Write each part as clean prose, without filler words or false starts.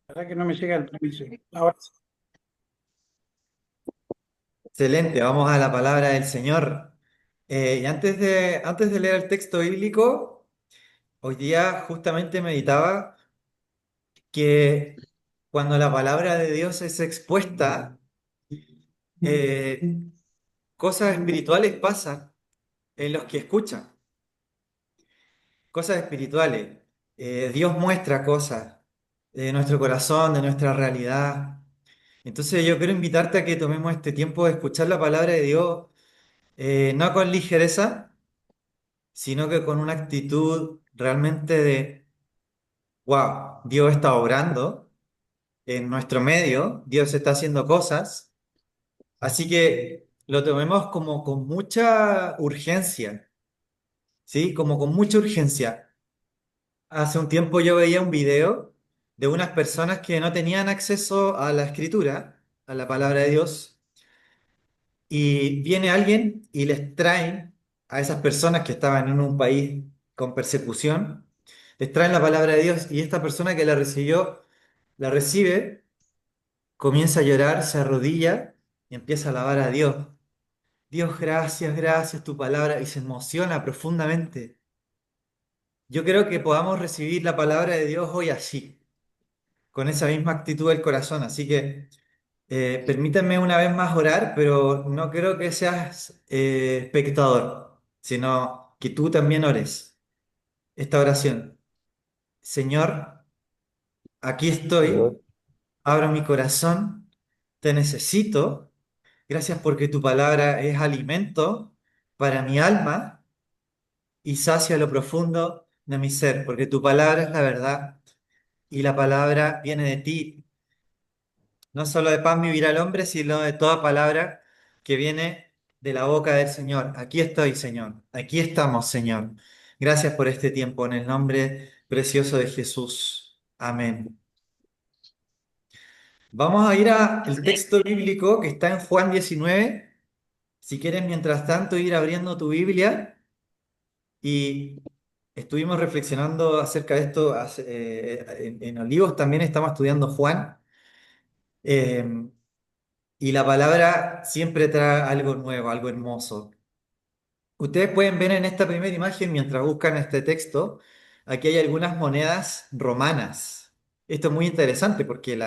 La verdad que no me llega el permiso. Ahora sí. Excelente, vamos a la palabra del Señor. Y antes de leer el texto bíblico, hoy día justamente meditaba que cuando la palabra de Dios es expuesta, eh, cosas espirituales pasan en los que escuchan, cosas espirituales. Dios muestra cosas de nuestro corazón, de nuestra realidad. Entonces yo quiero invitarte a que tomemos este tiempo de escuchar la palabra de Dios, no con ligereza, sino que con una actitud realmente de, wow, Dios está obrando en nuestro medio, Dios está haciendo cosas, así que lo tomemos como con mucha urgencia, ¿sí? Como con mucha urgencia. Hace un tiempo yo veía un video de unas personas que no tenían acceso a la escritura, a la palabra de Dios, y viene alguien y les traen a esas personas que estaban en un país con persecución, les traen la palabra de Dios y esta persona que la recibió, la recibe, comienza a llorar, se arrodilla y empieza a alabar a Dios. Dios, gracias, gracias, tu palabra, y se emociona profundamente. Yo creo que podamos recibir la palabra de Dios hoy así, con esa misma actitud del corazón. Así que permítanme una vez más orar, pero no creo que seas espectador, sino que tú también ores esta oración. Señor, aquí Señor, estoy, abro mi corazón, te necesito. Gracias porque tu palabra es alimento para mi alma y sacia lo profundo de mi ser, porque tu palabra es la verdad y la palabra viene de ti. No solo de pan vivirá el hombre, sino de toda palabra que viene de la boca del Señor. Aquí estoy, Señor. Aquí estamos, Señor. Gracias por este tiempo, en el nombre precioso de Jesús. Amén. Vamos a ir al texto bíblico que está en Juan 19. Si quieres, mientras tanto, ir abriendo tu Biblia y estuvimos reflexionando acerca de esto en Olivos, también estamos estudiando Juan. Eh, y la palabra siempre trae algo nuevo, algo hermoso. Ustedes pueden ver en esta primera imagen, mientras buscan este texto, aquí hay algunas monedas romanas. Esto es muy interesante porque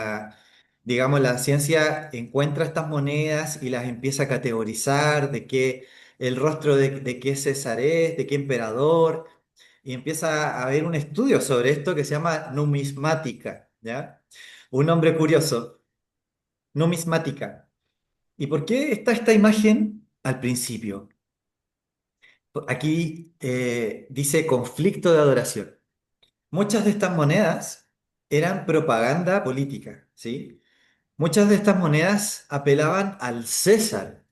digamos, la ciencia encuentra estas monedas y las empieza a categorizar de qué, el rostro de qué César es, de qué emperador, y empieza a haber un estudio sobre esto que se llama numismática, ¿ya? Un nombre curioso, numismática. ¿Y por qué está esta imagen al principio? Aquí dice conflicto de adoración. Muchas de estas monedas eran propaganda política, ¿sí? Muchas de estas monedas apelaban al César,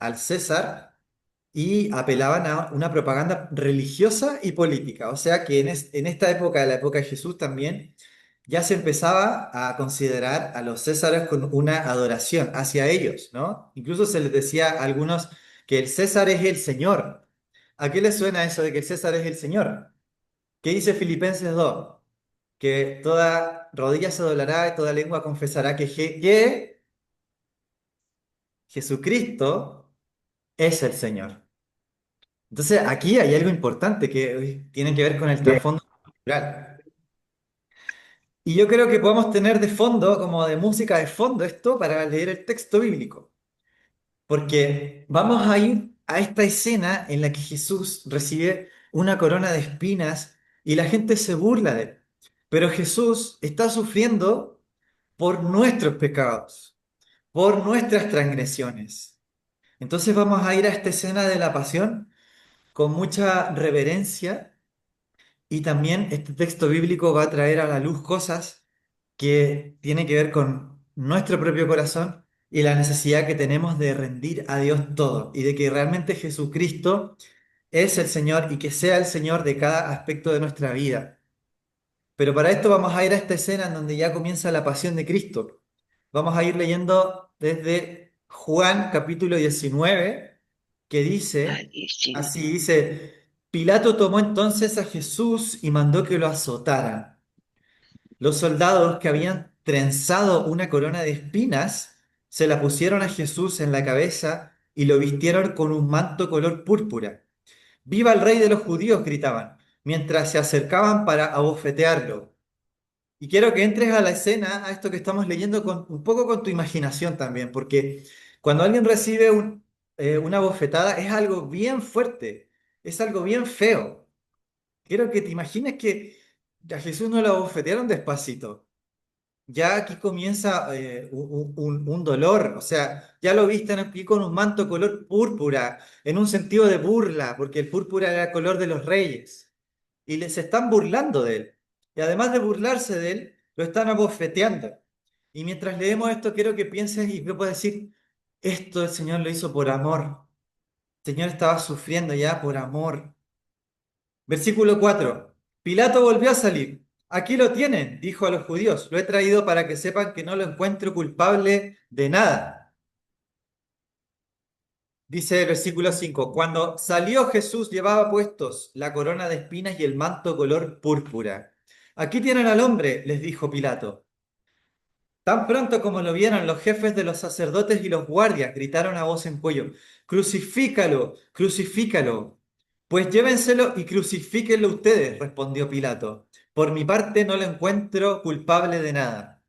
y apelaban a una propaganda religiosa y política. O sea que en esta época, la época de Jesús también, ya se empezaba a considerar a los césares con una adoración hacia ellos, ¿no? Incluso se les decía a algunos que el César es el Señor. ¿A qué les suena eso de que el César es el Señor? ¿Qué dice Filipenses 2? Que toda rodilla se doblará y toda lengua confesará que Jesucristo es el Señor. Entonces, aquí hay algo importante que tiene que ver con el trasfondo cultural. Y yo creo que podemos tener de fondo, como de música de fondo, esto para leer el texto bíblico. Porque vamos a ir a esta escena en la que Jesús recibe una corona de espinas y la gente se burla de él. Pero Jesús está sufriendo por nuestros pecados, por nuestras transgresiones. Entonces vamos a ir a esta escena de la pasión con mucha reverencia. Y también este texto bíblico va a traer a la luz cosas que tienen que ver con nuestro propio corazón y la necesidad que tenemos de rendir a Dios todo y de que realmente Jesucristo es el Señor y que sea el Señor de cada aspecto de nuestra vida. Pero para esto vamos a ir a esta escena en donde ya comienza la pasión de Cristo. Vamos a ir leyendo desde Juan capítulo 19, que dice, así dice, Pilato tomó entonces a Jesús y mandó que lo azotaran. Los soldados que habían trenzado una corona de espinas, se la pusieron a Jesús en la cabeza y lo vistieron con un manto color púrpura. ¡Viva el rey de los judíos!, gritaban, mientras se acercaban para abofetearlo. Y quiero que entres a la escena, a esto que estamos leyendo, un poco con tu imaginación también, porque cuando alguien recibe una bofetada es algo bien fuerte, es algo bien feo. Quiero que te imagines que a Jesús no lo bofetearon despacito. Ya aquí comienza un dolor, o sea, ya lo visten aquí con un manto color púrpura, en un sentido de burla, porque el púrpura era el color de los reyes, y se están burlando de él. Y además de burlarse de él, lo están abofeteando. Y mientras leemos esto, quiero que pienses y que puedas decir, esto el Señor lo hizo por amor. El Señor estaba sufriendo ya por amor. Versículo 4. Pilato volvió a salir. Aquí lo tienen, dijo a los judíos. Lo he traído para que sepan que no lo encuentro culpable de nada. Dice el versículo 5. Cuando salió Jesús llevaba puestos la corona de espinas y el manto color púrpura. Aquí tienen al hombre, les dijo Pilato. Tan pronto como lo vieron, los jefes de los sacerdotes y los guardias gritaron a voz en cuello, «Crucifícalo, crucifícalo». «Pues llévenselo y crucifíquenlo ustedes», respondió Pilato. «Por mi parte no lo encuentro culpable de nada».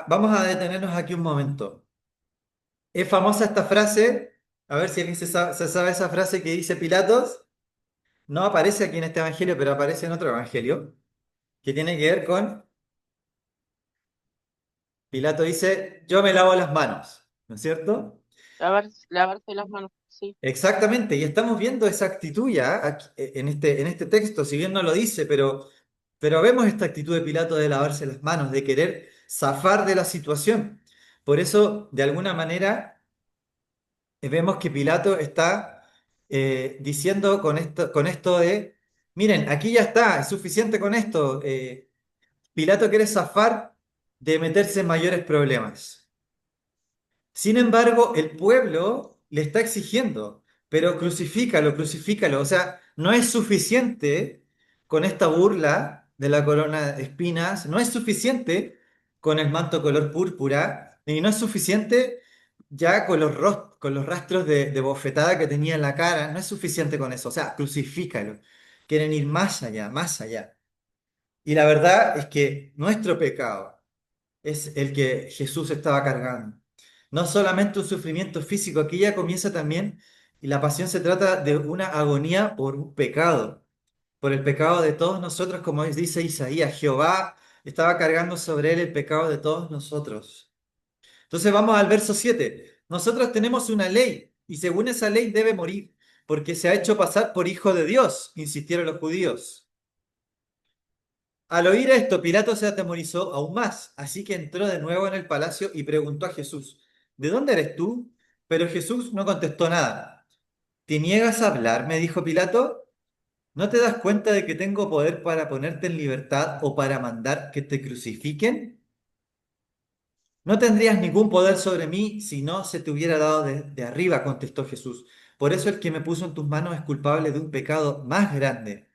Vamos a detenernos aquí un momento. Es famosa esta frase, a ver si alguien se sabe esa frase que dice Pilatos. No aparece aquí en este evangelio, pero aparece en otro evangelio, que tiene que ver con, Pilato dice, yo me lavo las manos, ¿no es cierto? Lavarse las manos, sí. Exactamente, y estamos viendo esa actitud ya en este texto, si bien no lo dice, pero vemos esta actitud de Pilato de lavarse las manos, de querer zafar de la situación. Por eso, de alguna manera, vemos que Pilato está diciendo con esto de, miren, aquí ya está, es suficiente con esto. Pilato quiere zafar de meterse en mayores problemas. Sin embargo, el pueblo le está exigiendo, pero crucifícalo, crucifícalo. O sea, no es suficiente con esta burla de la corona de espinas, no es suficiente con el manto color púrpura, y no es suficiente ya con con los rastros de bofetada que tenía en la cara, no es suficiente con eso. O sea, crucifícalo. Quieren ir más allá, más allá. Y la verdad es que nuestro pecado es el que Jesús estaba cargando. No solamente un sufrimiento físico, aquí ya comienza también, y la pasión se trata de una agonía por un pecado, por el pecado de todos nosotros, como dice Isaías, Jehová estaba cargando sobre él el pecado de todos nosotros. Entonces vamos al verso 7. Nosotros tenemos una ley, y según esa ley debe morir, porque se ha hecho pasar por hijo de Dios, insistieron los judíos. Al oír esto, Pilato se atemorizó aún más, así que entró de nuevo en el palacio y preguntó a Jesús, ¿de dónde eres tú? Pero Jesús no contestó nada. ¿Te niegas a hablar?, me dijo Pilato. ¿No te das cuenta de que tengo poder para ponerte en libertad o para mandar que te crucifiquen? No tendrías ningún poder sobre mí si no se te hubiera dado de arriba, contestó Jesús. Por eso el que me puso en tus manos es culpable de un pecado más grande.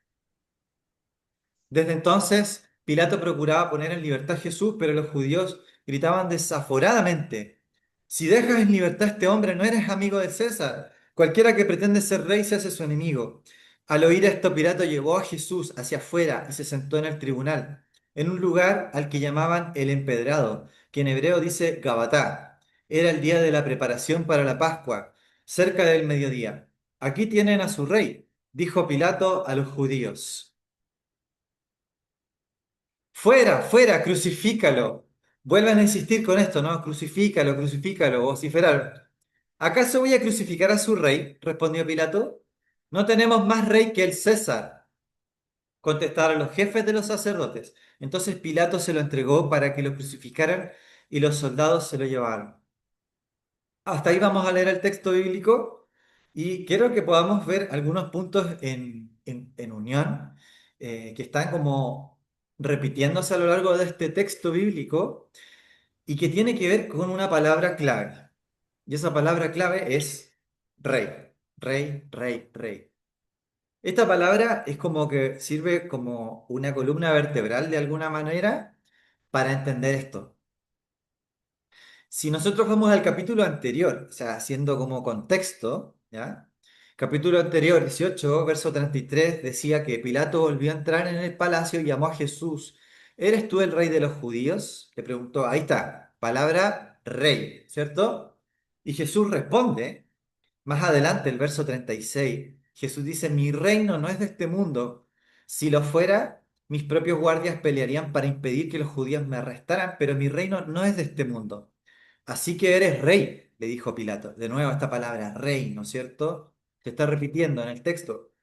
Desde entonces, Pilato procuraba poner en libertad a Jesús, pero los judíos gritaban desaforadamente, si dejas en libertad a este hombre, no eres amigo de César. Cualquiera que pretende ser rey se hace su enemigo. Al oír esto, Pilato llevó a Jesús hacia afuera y se sentó en el tribunal, en un lugar al que llamaban el Empedrado, que en hebreo dice Gabatá. Era el día de la preparación para la Pascua, cerca del mediodía. Aquí tienen a su rey, dijo Pilato a los judíos. Fuera, fuera, crucifícalo. Vuelven a insistir con esto, ¿no? Crucifícalo, crucifícalo, vociferar. ¿Acaso voy a crucificar a su rey?, respondió Pilato. No tenemos más rey que el César, contestaron los jefes de los sacerdotes. Entonces Pilato se lo entregó para que lo crucificaran y los soldados se lo llevaron. Hasta ahí vamos a leer el texto bíblico y quiero que podamos ver algunos puntos en unión que están como repitiéndose a lo largo de este texto bíblico y que tiene que ver con una palabra clave. Y esa palabra clave es rey, rey, rey, rey. Esta palabra es como que sirve como una columna vertebral de alguna manera para entender esto. Si nosotros vamos al capítulo anterior, o sea, haciendo como contexto, ¿ya? Capítulo anterior, 18, verso 33, decía que Pilato volvió a entrar en el palacio y llamó a Jesús. ¿Eres tú el rey de los judíos? Le preguntó. Ahí está, palabra rey, ¿cierto? Y Jesús responde, más adelante, el verso 36, Jesús dice, mi reino no es de este mundo. Si lo fuera, mis propios guardias pelearían para impedir que los judíos me arrestaran, pero mi reino no es de este mundo. Así que eres rey, le dijo Pilato. De nuevo esta palabra, rey, ¿no es cierto? Se está repitiendo en el texto.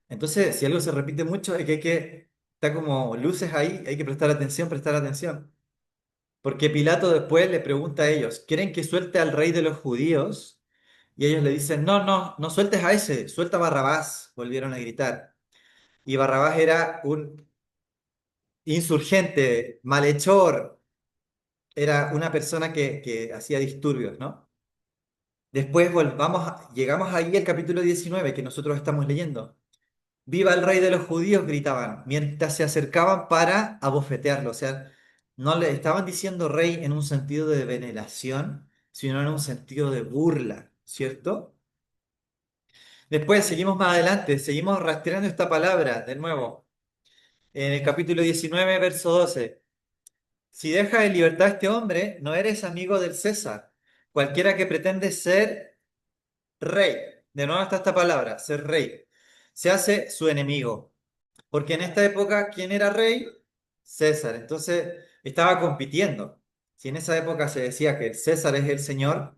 Entonces, si algo se repite mucho, es que está como luces ahí, hay que prestar atención, prestar atención. Porque Pilato después le pregunta a ellos, ¿quieren que suelte al rey de los judíos? Y ellos le dicen, no, no, no sueltes a ese, suelta a Barrabás, volvieron a gritar. Y Barrabás era un insurgente, malhechor, era una persona que hacía disturbios, ¿no? Después llegamos ahí al capítulo 19 que nosotros estamos leyendo. ¡Viva el rey de los judíos! Gritaban, mientras se acercaban para abofetearlo. O sea, no le estaban diciendo rey en un sentido de veneración, sino en un sentido de burla, ¿cierto? Después seguimos más adelante, seguimos rastreando esta palabra de nuevo. En el capítulo 19 verso 12. Si dejas en libertad a este hombre, no eres amigo del César. Cualquiera que pretende ser rey, de nuevo está esta palabra, ser rey, se hace su enemigo. Porque en esta época, ¿quién era rey? César. Entonces estaba compitiendo. Si en esa época se decía que el César es el Señor,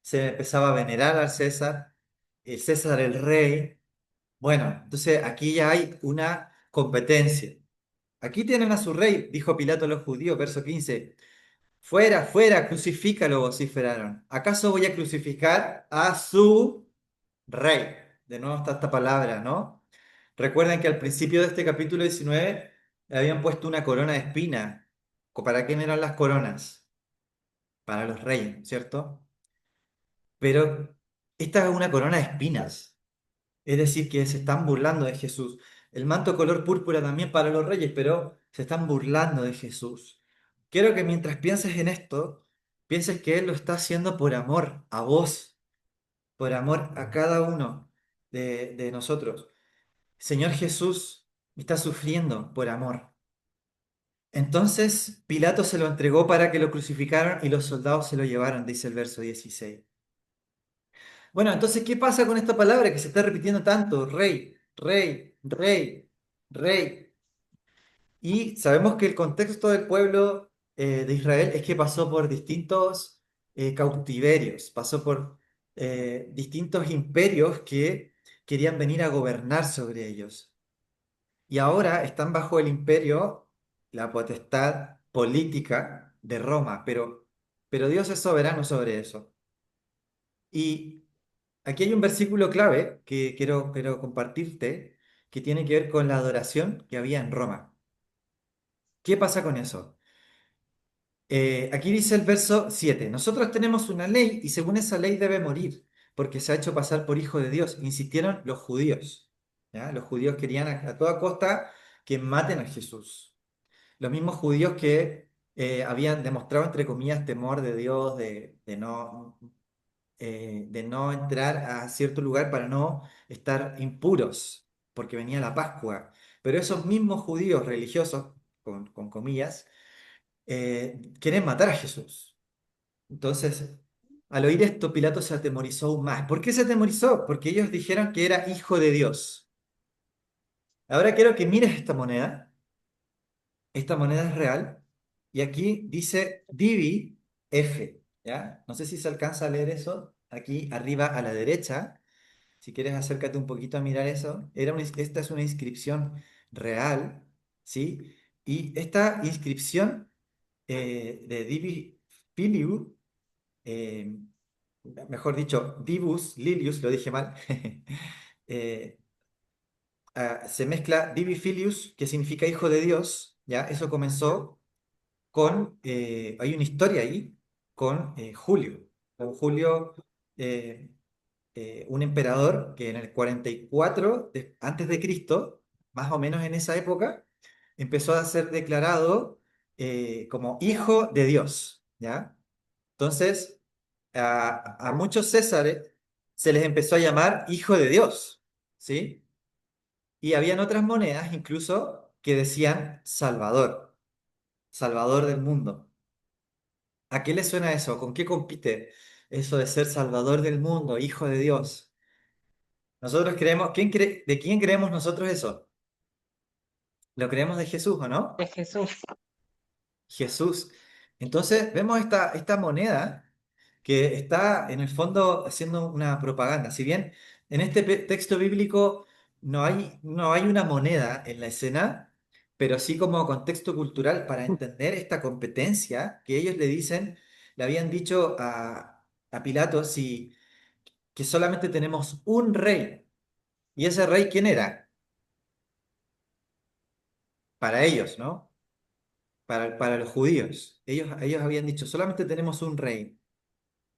se empezaba a venerar al César, el César el rey. Bueno, entonces aquí ya hay una competencia. Aquí tienen a su rey, dijo Pilato a los judíos, verso 15. Fuera, fuera, crucifícalo, vociferaron. ¿Acaso voy a crucificar a su rey? De nuevo está esta palabra, ¿no? Recuerden que al principio de este capítulo 19 le habían puesto una corona de espina. ¿Para quién eran las coronas? Para los reyes, ¿cierto? Pero esta es una corona de espinas. Es decir, que se están burlando de Jesús. El manto color púrpura también para los reyes, pero se están burlando de Jesús. Quiero que mientras pienses en esto, pienses que Él lo está haciendo por amor a vos, por amor a cada uno de nosotros. Señor Jesús está sufriendo por amor. Entonces Pilato se lo entregó para que lo crucificaran y los soldados se lo llevaron, dice el verso 16. Bueno, entonces, ¿qué pasa con esta palabra que se está repitiendo tanto? Rey, rey, rey, rey. Y sabemos que el contexto del pueblo de Israel es que pasó por distintos cautiverios, pasó por distintos imperios que querían venir a gobernar sobre ellos. Y ahora están bajo el imperio, la potestad política de Roma, pero Dios es soberano sobre eso. Y aquí hay un versículo clave que quiero compartirte, que tiene que ver con la adoración que había en Roma. ¿Qué pasa con eso? Aquí dice el verso 7. Nosotros tenemos una ley y según esa ley debe morir, porque se ha hecho pasar por hijo de Dios. Insistieron los judíos. ¿Ya? Los judíos querían a toda costa que maten a Jesús. Los mismos judíos que habían demostrado, entre comillas, temor de Dios, de no entrar a cierto lugar para no estar impuros, porque venía la Pascua. Pero esos mismos judíos religiosos, con comillas, quieren matar a Jesús. Entonces, al oír esto, Pilato se atemorizó aún más. ¿Por qué se atemorizó? Porque ellos dijeron que era hijo de Dios. Ahora quiero que mires esta moneda. Esta moneda es real. Y aquí dice Divi F. ¿Ya? No sé si se alcanza a leer eso. Aquí arriba a la derecha. Si quieres, acércate un poquito a mirar eso. Esta es una inscripción real, ¿sí? Y esta inscripción de Divi Filiu, eh, mejor dicho, Divus Lilius, lo dije mal, eh, se mezcla Divi Filius, que significa hijo de Dios, ¿ya? Eso comenzó hay una historia ahí con Julio. Con Julio, eh, un emperador que en el 44 antes de Cristo, más o menos en esa época, empezó a ser declarado como hijo de Dios, ¿ya? Entonces, a muchos Césares se les empezó a llamar hijo de Dios, ¿sí? Y habían otras monedas incluso que decían Salvador, Salvador del mundo. ¿A qué le suena eso? ¿Con qué compite eso de ser Salvador del mundo, hijo de Dios? Nosotros creemos, ¿de quién creemos nosotros eso? ¿Lo creemos de Jesús o no? de Jesús. Jesús. Entonces vemos esta moneda que está en el fondo haciendo una propaganda. Si bien en este texto bíblico no hay una moneda en la escena, pero sí como contexto cultural para entender esta competencia que ellos le habían dicho a Pilato, que solamente tenemos un rey. ¿Y ese rey quién era? Para ellos, ¿no? Para los judíos. Ellos habían dicho, solamente tenemos un rey.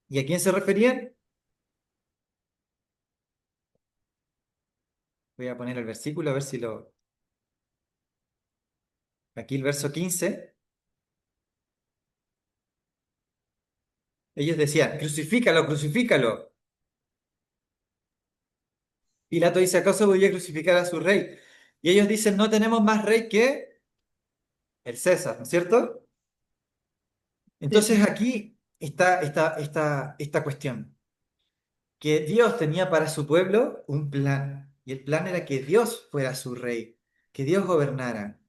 ¿Y a quién se referían? Voy a poner el versículo a ver si lo... Aquí el verso 15. Ellos decían, crucifícalo, crucifícalo. Pilato dice, ¿acaso voy a crucificar a su rey? Y ellos dicen, no tenemos más rey que el César, ¿no es cierto? Sí. Entonces aquí está esta cuestión, que Dios tenía para su pueblo un plan, y el plan era que Dios fuera su rey, que Dios gobernara.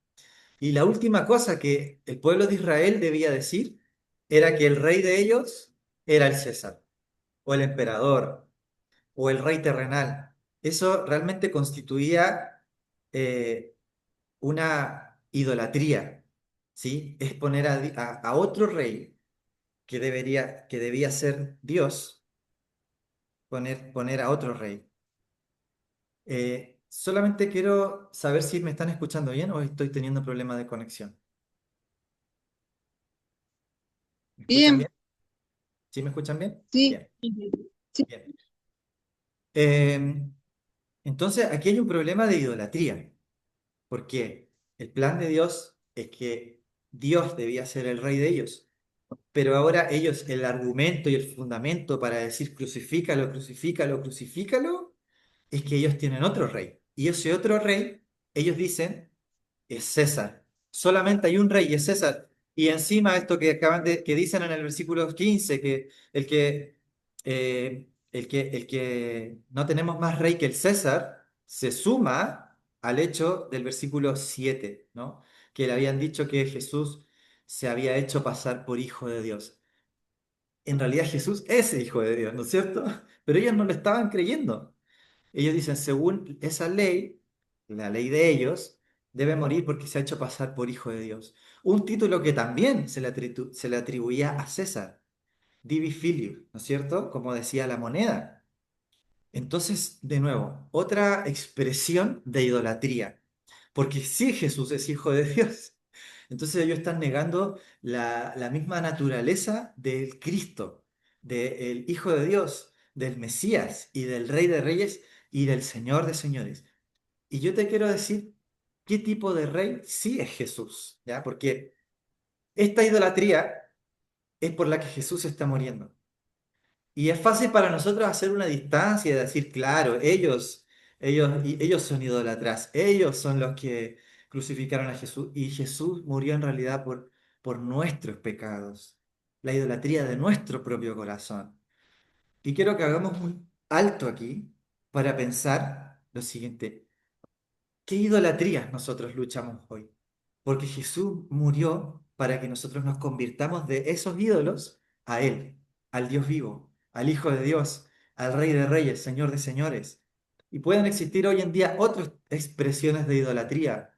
Y la última cosa que el pueblo de Israel debía decir era que el rey de ellos era el César, o el emperador, o el rey terrenal. Eso realmente constituía eh, una idolatría, ¿sí? Es poner a otro rey que debía ser Dios, poner a otro rey. Solamente quiero saber si me están escuchando bien o estoy teniendo problemas de conexión. ¿Me escuchan Bien, bien? ¿Sí me escuchan bien? sí, Bien, sí. bien. Eh, entonces, aquí hay un problema de idolatría, porque el plan de Dios es que Dios debía ser el rey de ellos, pero ahora ellos, el argumento y el fundamento para decir crucifícalo, crucifícalo, crucifícalo, es que ellos tienen otro rey. Y ese otro rey, ellos dicen, es César. Solamente hay un rey y es César. Y encima esto que dicen en el versículo 15 que el que no tenemos más rey que el César, se suma al hecho del versículo 7, ¿no? Que le habían dicho que Jesús se había hecho pasar por hijo de Dios. En realidad Jesús es el hijo de Dios, ¿no es cierto? Pero ellos no lo estaban creyendo. Ellos dicen, según esa ley, la ley de ellos, debe morir porque se ha hecho pasar por hijo de Dios. Un título que también se le atribuía a César, Divi Filius, ¿no es cierto? Como decía la moneda. Entonces, de nuevo, otra expresión de idolatría, porque sí Jesús es hijo de Dios. Entonces ellos están negando la misma naturaleza del Cristo, del Hijo de Dios, del Mesías y del Rey de Reyes y del Señor de Señores. Y yo te quiero decir qué tipo de rey sí es Jesús, ¿ya? Porque esta idolatría es por la que Jesús está muriendo. Y es fácil para nosotros hacer una distancia y decir, claro, ellos son idólatras, ellos son los que crucificaron a Jesús y Jesús murió en realidad por nuestros pecados, la idolatría de nuestro propio corazón. Y quiero que hagamos un alto aquí para pensar lo siguiente. ¿Qué idolatrías nosotros luchamos hoy? Porque Jesús murió para que nosotros nos convirtamos de esos ídolos a Él, al Dios vivo, al Hijo de Dios, al Rey de Reyes, Señor de Señores. Y pueden existir hoy en día otras expresiones de idolatría.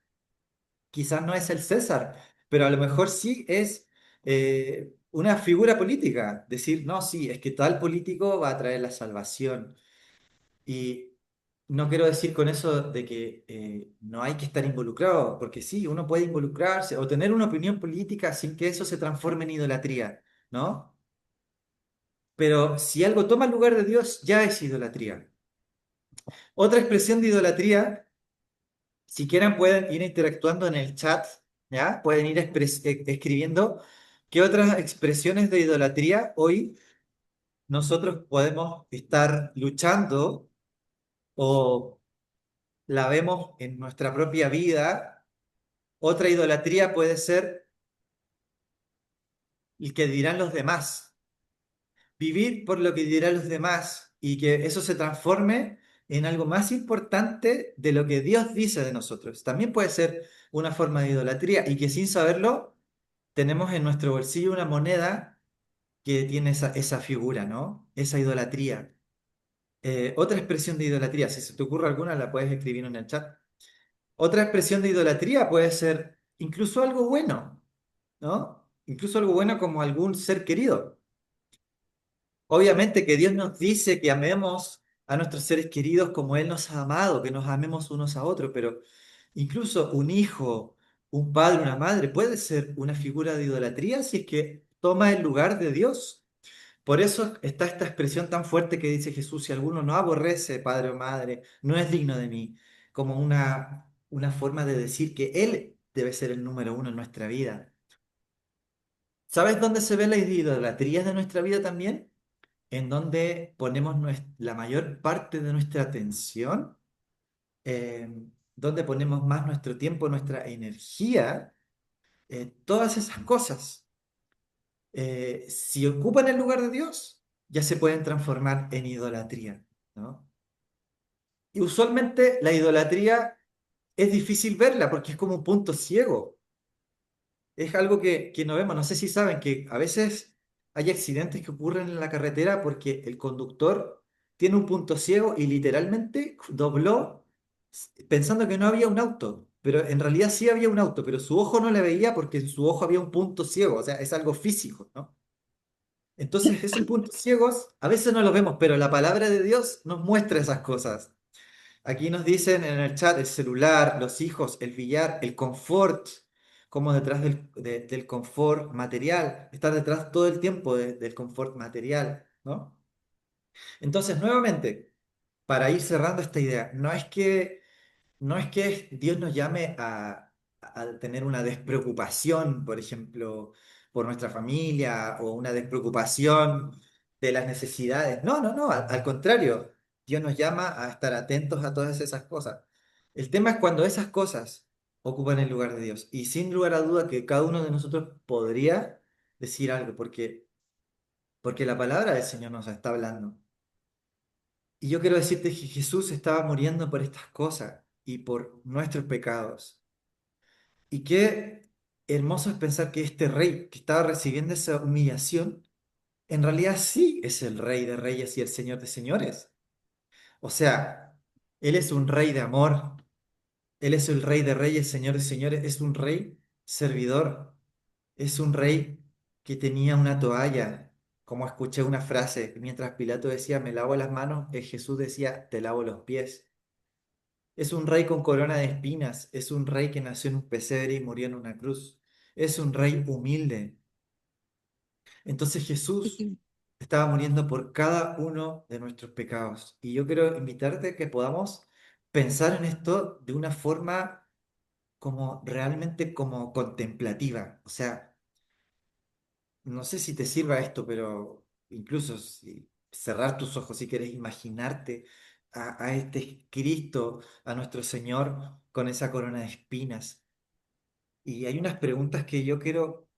Quizás no es el César, pero a lo mejor sí es una figura política. Decir, no, sí, es que tal político va a traer la salvación. Y no quiero decir con eso de que no hay que estar involucrado, porque sí, uno puede involucrarse o tener una opinión política sin que eso se transforme en idolatría, ¿no? Pero si algo toma el lugar de Dios, ya es idolatría. Otra expresión de idolatría, si quieren pueden ir interactuando en el chat ¿ya? Pueden ir escribiendo qué otras expresiones de idolatría hoy nosotros podemos estar luchando o la vemos en nuestra propia vida. Otra idolatría puede ser el que dirán los demás. Vivir por lo que dirán los demás y que eso se transforme en algo más importante de lo que Dios dice de nosotros. También puede ser una forma de idolatría y que sin saberlo tenemos en nuestro bolsillo una moneda que tiene esa figura, ¿no? Esa idolatría. Otra expresión de idolatría, si se te ocurre alguna, la puedes escribir en el chat. Otra expresión de idolatría puede ser incluso algo bueno, ¿no? Incluso algo bueno como algún ser querido. Obviamente que Dios nos dice que amemos a nuestros seres queridos como Él nos ha amado, que nos amemos unos a otros, pero incluso un hijo, un padre, una madre puede ser una figura de idolatría si es que toma el lugar de Dios. Por eso está esta expresión tan fuerte que dice Jesús: si alguno no aborrece padre o madre, no es digno de mí, como una forma de decir que Él debe ser el número uno en nuestra vida. ¿Sabes dónde se ve la idolatría de nuestra vida también? En donde ponemos la mayor parte de nuestra atención, eh, donde ponemos más nuestro tiempo, nuestra energía, todas esas cosas. Si ocupan el lugar de Dios, ya se pueden transformar en idolatría, ¿no? Y usualmente la idolatría es difícil verla porque es como un punto ciego. Es algo que no vemos. No sé si saben que a veces hay accidentes que ocurren en la carretera porque el conductor tiene un punto ciego y literalmente dobló pensando que no había un auto. Pero en realidad sí había un auto, pero su ojo no le veía porque en su ojo había un punto ciego. O sea, es algo físico, ¿no? Entonces, esos puntos ciegos a veces no los vemos, pero la palabra de Dios nos muestra esas cosas. Aquí nos dicen en el chat el celular, los hijos, el billar, el confort, como detrás del confort material, estar detrás todo el tiempo del confort material, ¿no? Entonces, nuevamente, para ir cerrando esta idea, no es que Dios nos llame a tener una despreocupación, por ejemplo, por nuestra familia o una despreocupación de las necesidades. No, no, no, al contrario, Dios nos llama a estar atentos a todas esas cosas. El tema es cuando esas cosas ocupan el lugar de Dios. Y sin lugar a duda que cada uno de nosotros podría decir algo, porque la palabra del Señor nos está hablando. Y yo quiero decirte que Jesús estaba muriendo por estas cosas y por nuestros pecados. Y qué hermoso es pensar que este rey que estaba recibiendo esa humillación, en realidad sí es el rey de reyes y el señor de señores. O sea, él es un rey de amor, él es el rey de reyes, señor de señores, es un rey servidor, es un rey que tenía una toalla. Como escuché una frase, mientras Pilato decía, me lavo las manos, Jesús decía, te lavo los pies. Es un rey con corona de espinas, es un rey que nació en un pesebre y murió en una cruz. Es un rey humilde. Entonces Jesús estaba muriendo por cada uno de nuestros pecados. Y yo quiero invitarte a que podamos pensar en esto de una forma como realmente como contemplativa. O sea, no sé si te sirva esto, pero incluso si cerrar tus ojos si quieres imaginarte a este Cristo, a nuestro Señor con esa corona de espinas. Y hay unas preguntas que yo quiero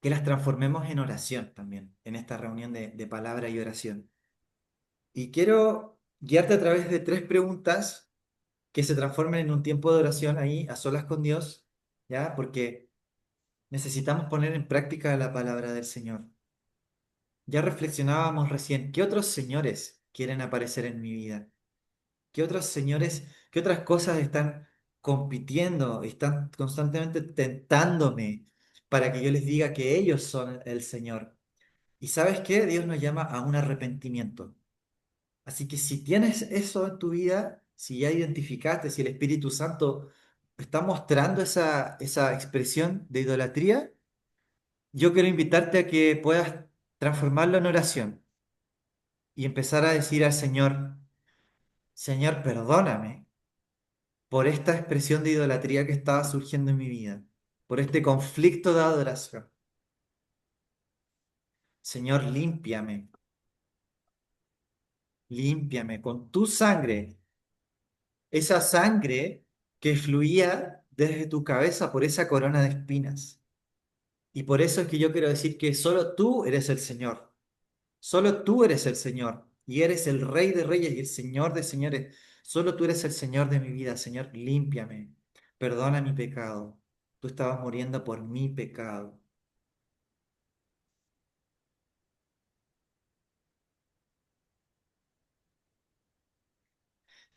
que las transformemos en oración también, en esta reunión de palabra y oración. Y quiero guiarte a través de tres preguntas que se transformen en un tiempo de oración ahí, a solas con Dios, ¿ya? Porque necesitamos poner en práctica la palabra del Señor. Ya reflexionábamos recién, ¿qué otros señores quieren aparecer en mi vida? ¿Qué otros señores, qué otras cosas están compitiendo, están constantemente tentándome para que yo les diga que ellos son el Señor? ¿Y sabes qué? Dios nos llama a un arrepentimiento. Así que si tienes eso en tu vida, si ya identificaste, si el Espíritu Santo está mostrando esa expresión de idolatría, yo quiero invitarte a que puedas transformarlo en oración y empezar a decir al Señor, Señor, perdóname por esta expresión de idolatría que estaba surgiendo en mi vida. por este conflicto de adoración. Señor, límpiame, límpiame con tu sangre, esa sangre que fluía desde tu cabeza por esa corona de espinas. Y por eso es que yo quiero decir que solo tú eres el Señor, solo tú eres el Señor, y eres el Rey de Reyes y el Señor de Señores. Solo tú eres el Señor de mi vida, Señor, límpiame, perdona mi pecado. Tú estabas muriendo por mi pecado.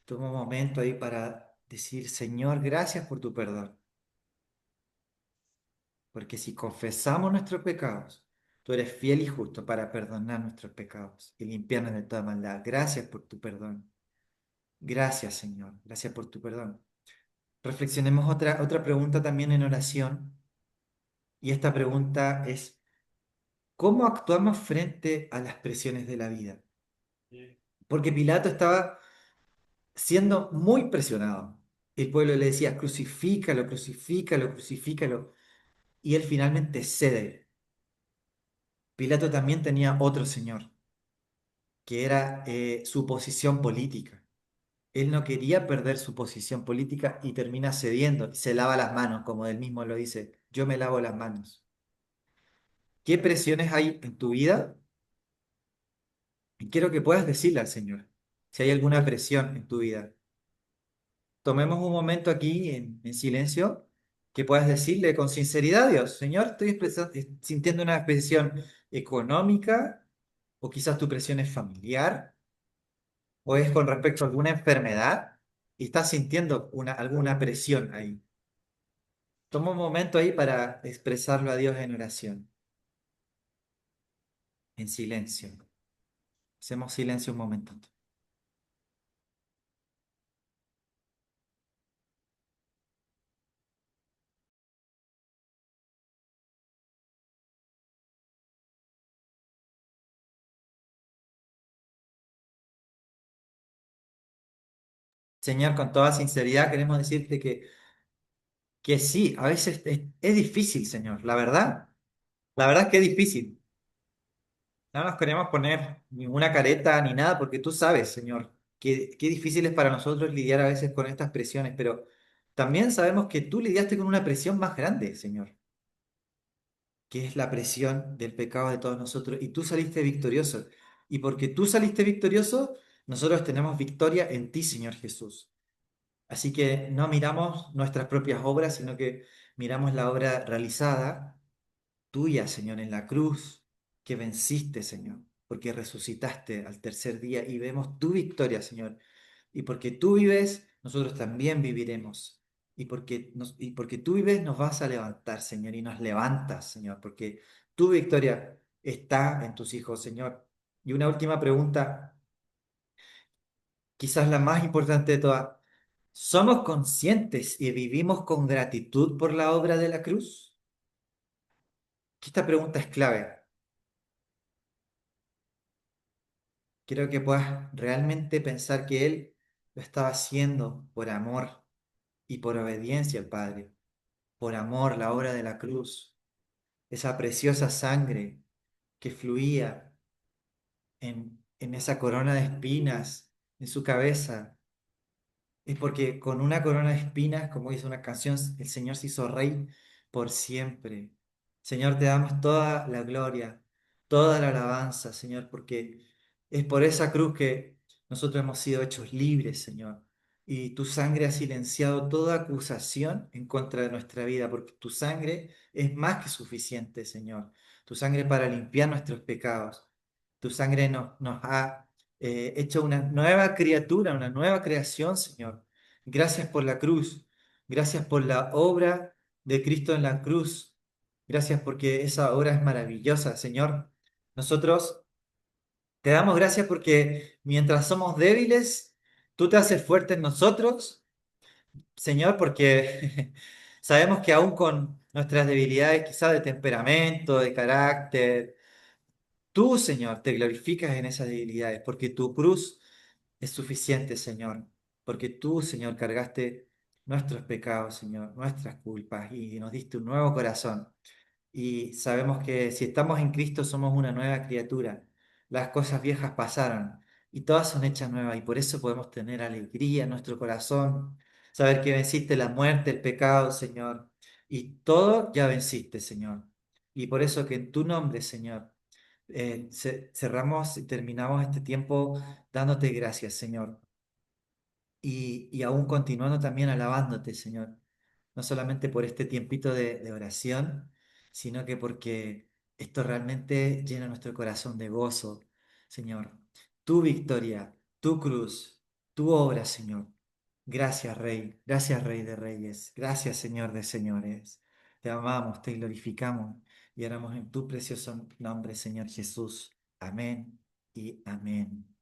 Toma un momento ahí para decir, Señor, gracias por tu perdón. Porque si confesamos nuestros pecados, tú eres fiel y justo para perdonar nuestros pecados y limpiarnos de toda maldad. Gracias por tu perdón. Gracias, Señor. Gracias por tu perdón. Reflexionemos otra pregunta también en oración. Y esta pregunta es, ¿cómo actuamos frente a las presiones de la vida? Porque Pilato estaba siendo muy presionado. El pueblo le decía, crucifícalo, crucifícalo, crucifícalo. Y él finalmente cede. Pilato también tenía otro señor, que era su posición política. Él no quería perder su posición política y termina cediendo. Se lava las manos, como él mismo lo dice. Yo me lavo las manos. ¿Qué presiones hay en tu vida? Y quiero que puedas decirle al Señor si hay alguna presión en tu vida. Tomemos un momento aquí en silencio que puedas decirle con sinceridad a Dios, Señor, estoy sintiendo una presión económica o quizás tu presión es familiar o es con respecto a alguna enfermedad y estás sintiendo alguna presión ahí. Toma un momento ahí para expresarlo a Dios en oración, en silencio. Hacemos silencio un momento. Señor, con toda sinceridad queremos decirte que sí, a veces es difícil, Señor, la verdad. La verdad es que es difícil. No nos queremos poner ninguna careta ni nada, porque tú sabes, Señor, que difícil es para nosotros lidiar a veces con estas presiones, pero también sabemos que tú lidiaste con una presión más grande, Señor, que es la presión del pecado de todos nosotros, y tú saliste victorioso. Y porque tú saliste victorioso, nosotros tenemos victoria en ti, Señor Jesús. Así que no miramos nuestras propias obras, sino que miramos la obra realizada tuya, Señor, en la cruz, que venciste, Señor, porque resucitaste al tercer día y vemos tu victoria, Señor. Y porque tú vives, nosotros también viviremos. Y porque tú vives, nos vas a levantar, Señor, y nos levantas, Señor, porque tu victoria está en tus hijos, Señor. Y una última pregunta, quizás la más importante de todas. ¿Somos conscientes y vivimos con gratitud por la obra de la cruz? Que esta pregunta es clave. Quiero que puedas realmente pensar que Él lo estaba haciendo por amor y por obediencia al Padre, por amor, la obra de la cruz, esa preciosa sangre que fluía en esa corona de espinas en su cabeza. Es porque con una corona de espinas, como dice una canción, el Señor se hizo rey por siempre. Señor, te damos toda la gloria, toda la alabanza, Señor, porque es por esa cruz que nosotros hemos sido hechos libres, Señor. Y tu sangre ha silenciado toda acusación en contra de nuestra vida, porque tu sangre es más que suficiente, Señor. Tu sangre para limpiar nuestros pecados. Tu sangre nos ha hecho una nueva criatura, una nueva creación, Señor. Gracias por la cruz. Gracias por la obra de Cristo en la cruz. Gracias porque esa obra es maravillosa, Señor. Nosotros te damos gracias porque mientras somos débiles, tú te haces fuerte en nosotros, Señor, porque sabemos que aún con nuestras debilidades, quizás de temperamento, de carácter, tú, Señor, te glorificas en esas debilidades, porque tu cruz es suficiente, Señor, porque tú, Señor, cargaste nuestros pecados, Señor, nuestras culpas, y nos diste un nuevo corazón. Y sabemos que si estamos en Cristo somos una nueva criatura. Las cosas viejas pasaron y todas son hechas nuevas, y por eso podemos tener alegría en nuestro corazón, saber que venciste la muerte, el pecado, Señor, y todo ya venciste, Señor. Y por eso que en tu nombre, Señor, cerramos y terminamos este tiempo dándote gracias, Señor, y aún continuando también alabándote, Señor, no solamente por este tiempito de oración, sino que porque esto realmente llena nuestro corazón de gozo, Señor. Tu victoria, tu cruz, tu obra, Señor. Gracias, Rey de Reyes, gracias, Señor de Señores. Te amamos, te glorificamos y oramos en tu precioso nombre, Señor Jesús. Amén y amén.